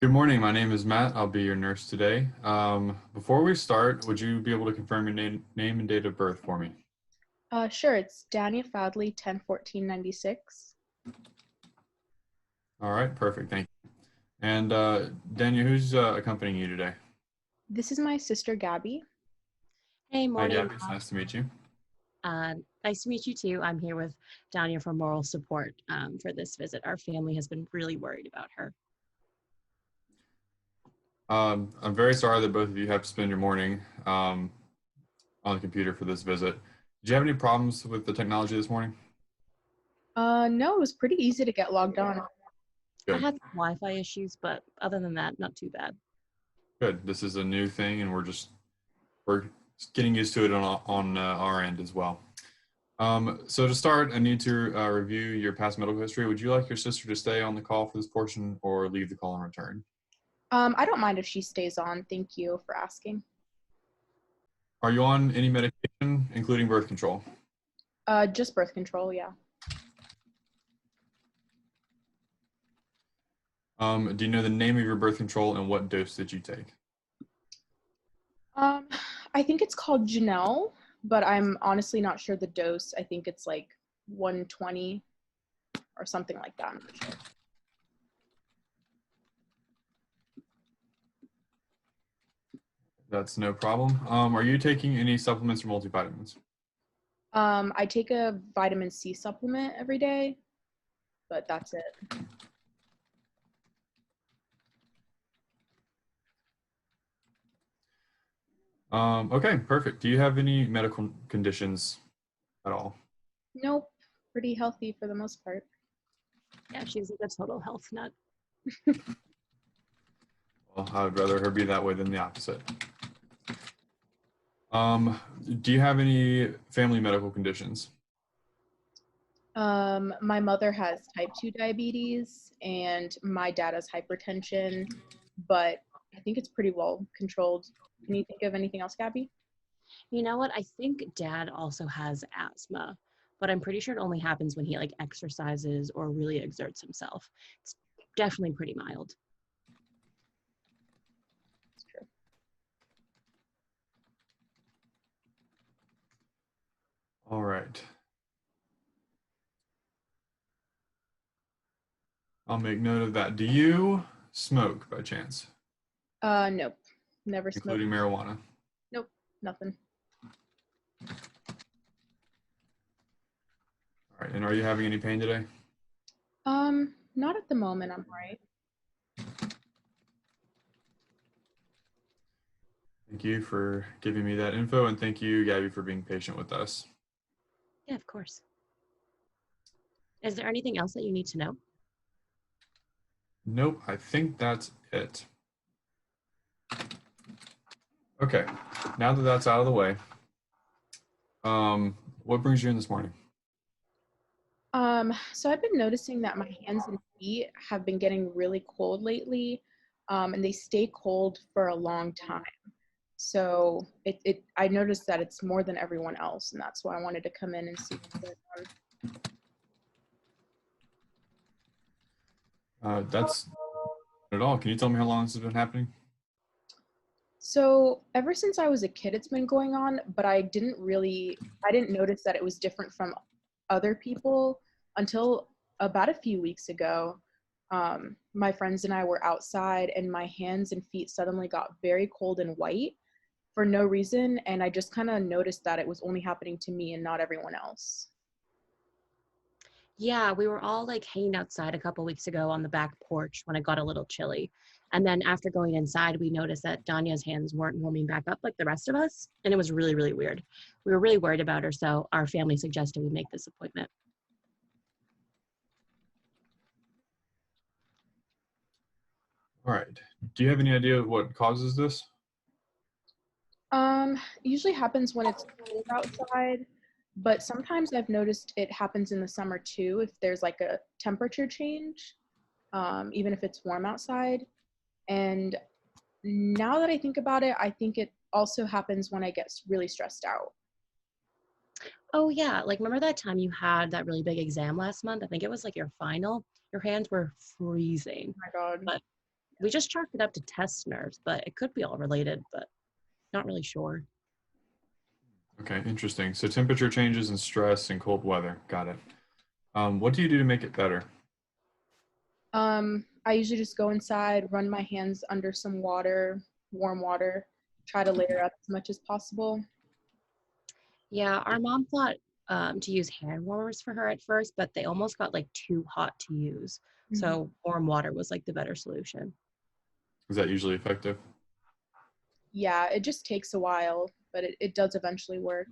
Good morning. My name is Matt. I'll be your nurse today. Before we start, would you be able to confirm your name and date of birth for me? Sure, it's Dania Fadley, 10/14/96. All right, perfect. Thank you. And Daniel, who's accompanying you today? This is my sister Gabby. Hey, Hi, morning. Gabby. It's nice to meet you. Nice to meet you too. I'm here with Dania for moral support for this visit. Our family has been really worried about her. I'm very sorry that both of you have to spend your morning on the computer for this visit. Did you have any problems with the technology this morning? No, it was pretty easy to get logged on. I Good. had some Wi-Fi issues, but other than that, not too bad. Good. This is a new thing, and we're getting used to it on our end as well. So to start, I need to review your past medical history. Would you like your sister to stay on the call for this portion or leave the call and return? I don't mind if she stays on. Thank you for asking. Are you on any medication, including birth control? Just birth control, yeah. Do you know the name of your birth control and what dose did you take? Um, I think it's called Janelle, but I'm honestly not sure the dose. I think it's like 120 or something like that. I'm not sure. That's no problem. Are you taking any supplements or multivitamins? I take a vitamin C supplement every day, but that's it. Okay, perfect. Do you have any medical conditions at all? Nope, pretty healthy for the most part. Yeah, she's like a total health nut. Well, I would rather her be that way than the opposite. Do you have any family medical conditions? My mother has type 2 diabetes and my dad has hypertension, but I think it's pretty well controlled. Can you think of anything else, Gabby? You know what? I think Dad also has asthma, but I'm pretty sure it only happens when he like exercises or really exerts himself. It's definitely pretty mild. It's true. All right. I'll make note of that. Do you smoke by chance, Nope. Never smoked. including marijuana? Nope, nothing. All right. And are you having any pain today? Not at the moment, I'm right. Thank you for giving me that info, and thank you, Gabby, for being patient with us. Yeah, of course. Is there anything else that you need to know? Nope, I think that's it. Okay, now that that's out of the way, what brings you in this morning? So I've been noticing that my hands and feet have been getting really cold lately, and they stay cold for a long time. So I noticed that it's more than everyone else, and that's why I wanted to come in and see what's going on. That's not at all. Can you tell me how long this has been happening? So ever since I was a kid, it's been going on, but I didn't notice that it was different from other people until about a few weeks ago. My friends and I were outside, and my hands and feet suddenly got very cold and white for no reason, and I just kind of noticed that it was only happening to me and not everyone else. Yeah, we were all like hanging outside a couple weeks ago on the back porch when it got a little chilly. And then after going inside, we noticed that Danya's hands weren't warming back up like the rest of us. And it was really, really weird. We were really worried about her. So our family suggested we make this appointment. All right. Do you have any idea what causes this? Usually happens when it's cold outside, but sometimes I've noticed it happens in the summer too if there's like a temperature change, even if it's warm outside. And now that I think about it, I think it also happens when I get really stressed out. Oh, yeah. Like, remember that time you had that really big exam last month? I think it was like your final. Your hands were freezing. Oh my God. But We just chalked it up to test nerves, but it could be all related, but not really sure. Okay, interesting. So temperature changes and stress and cold weather. Got it. What do you do to make it better? I usually just go inside, run my hands under some water, warm water, try to layer up as much as possible. Yeah, our mom thought to use hand warmers for her at first, but they almost got like too hot to use. Mhm. So warm water was like the better solution. Is that usually effective? Yeah, it just takes a while, but it does eventually work.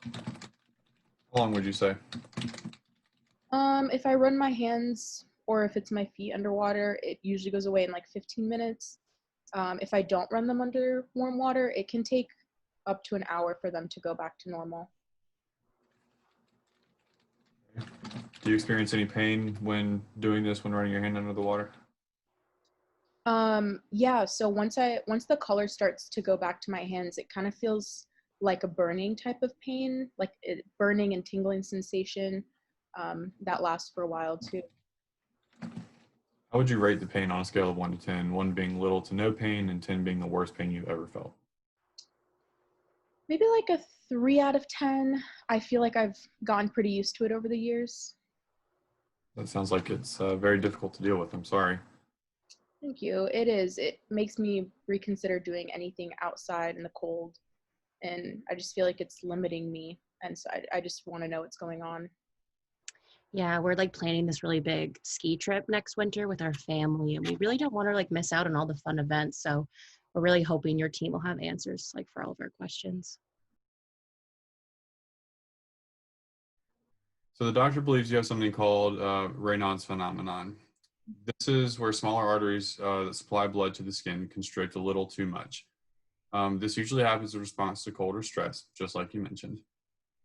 How long would you say? If I run my hands or if it's my feet underwater, it usually goes away in like 15 minutes. If I don't run them under warm water, it can take up to an hour for them to go back to normal. Do you experience any pain when doing this, when running your hand under the water? Yeah, so once the color starts to go back to my hands, it kind of feels like a burning type of pain, like burning and tingling sensation that lasts for a while too. How would you rate the pain on a scale of 1 to 10, 1 being little to no pain and 10 being the worst pain you've ever felt? Maybe like a 3 out of 10. I feel like I've gotten pretty used to it over the years. That sounds like it's very difficult to deal with. I'm sorry. Thank you. It is. It makes me reconsider doing anything outside in the cold, and I just feel like it's limiting me. And so I just want to know what's going on. Yeah, we're like planning this really big ski trip next winter with our family, and we really don't want to like miss out on all the fun events. So we're really hoping your team will have answers like for all of our questions. So the doctor believes you have something called Raynaud's phenomenon. This is where smaller arteries that supply blood to the skin constrict a little too much. This usually happens in response to cold or stress, just like you mentioned.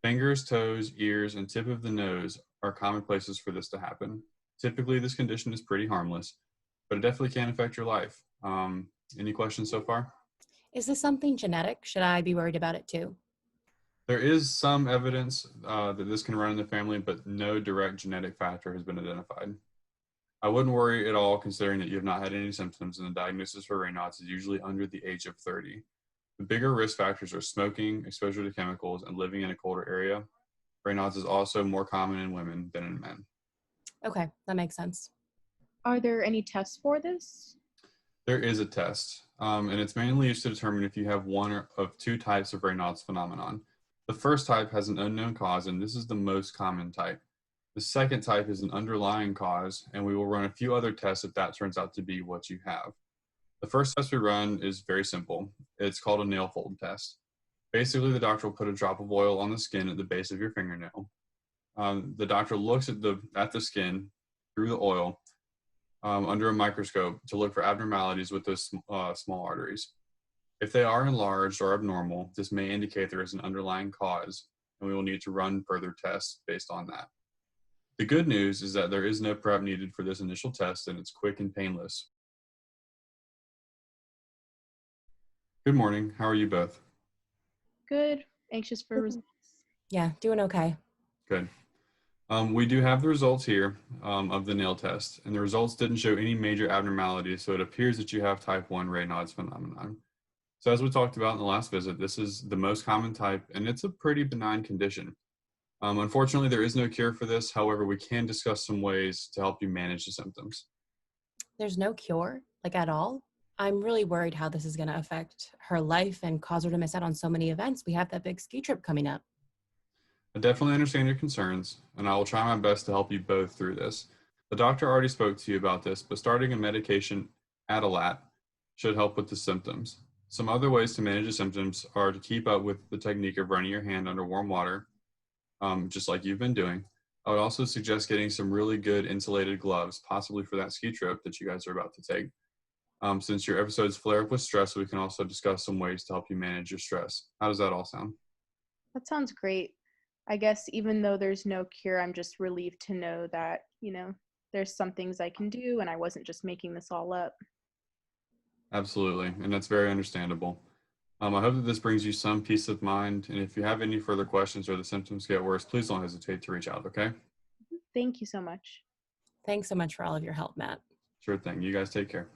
Fingers, toes, ears, and tip of the nose are common places for this to happen. Typically, this condition is pretty harmless, but it definitely can affect your life. Any questions so far? Is this something genetic? Should I be worried about it too? There is some evidence that this can run in the family, but no direct genetic factor has been identified. I wouldn't worry at all considering that you have not had any symptoms and the diagnosis for Raynaud's is usually under the age of 30. The bigger risk factors are smoking, exposure to chemicals, and living in a colder area. Raynaud's is also more common in women than in men. Okay, that makes sense. Are there any tests for this? There is a test, and it's mainly used to determine if you have one of two types of Raynaud's phenomenon. The first type has an unknown cause, and this is the most common type. The second type is an underlying cause, and we will run a few other tests if that turns out to be what you have. The first test we run is very simple. It's called a nail fold test. Basically, the doctor will put a drop of oil on the skin at the base of your fingernail. The doctor looks at the skin through the oil under a microscope to look for abnormalities with those small arteries. If they are enlarged or abnormal, this may indicate there is an underlying cause, and we will need to run further tests based on that. The good news is that there is no prep needed for this initial test, and it's quick and painless. Good morning. How are you both? Good. Anxious for results. Yeah, doing okay. Good. We do have the results here of the nail test, and the results didn't show any major abnormalities, so it appears that you have type 1 Raynaud's phenomenon. So as we talked about in the last visit, this is the most common type, and it's a pretty benign condition. Unfortunately, there is no cure for this. However, we can discuss some ways to help you manage the symptoms. There's no cure, like at all. I'm really worried how this is going to affect her life and cause her to miss out on so many events. We have that big ski trip coming up. I definitely understand your concerns, and I will try my best to help you both through this. The doctor already spoke to you about this, but starting a medication, Adalat, should help with the symptoms. Some other ways to manage the symptoms are to keep up with the technique of running your hand under warm water, just like you've been doing. I would also suggest getting some really good insulated gloves, possibly for that ski trip that you guys are about to take. Since your episodes flare up with stress, we can also discuss some ways to help you manage your stress. How does that all sound? That sounds great. I guess even though there's no cure, I'm just relieved to know that, there's some things I can do and I wasn't just making this all up. Absolutely, and that's very understandable. I hope that this brings you some peace of mind, and if you have any further questions or the symptoms get worse, please don't hesitate to reach out, okay? Thank you so much. Thanks so much for all of your help, Matt. Sure thing. You guys take care.